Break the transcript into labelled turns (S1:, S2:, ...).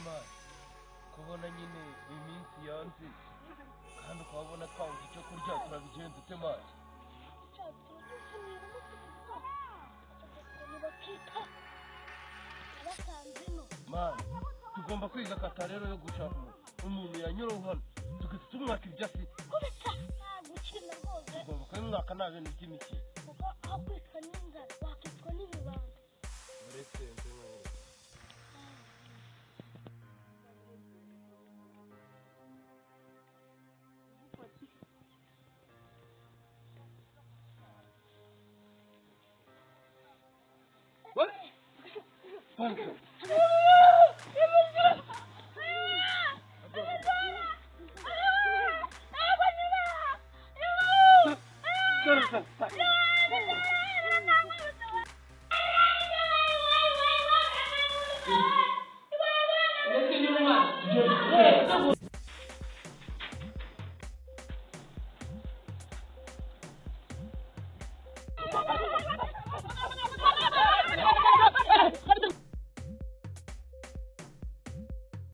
S1: mani kubona nyine iminsi yanze kandi ukabona twabuze icyo kurya turabigenza ute mani mani tugomba kwiga kata rero yo gushaka umuntu yanyuraho hano tugahita tumwaka ibyo afite tugomba kubimwaka nta bintu by'imikino
S2: kuko aho kwitwa n'inzara wakitwa n'ibibanda
S1: uretse what? Pancho. Stop.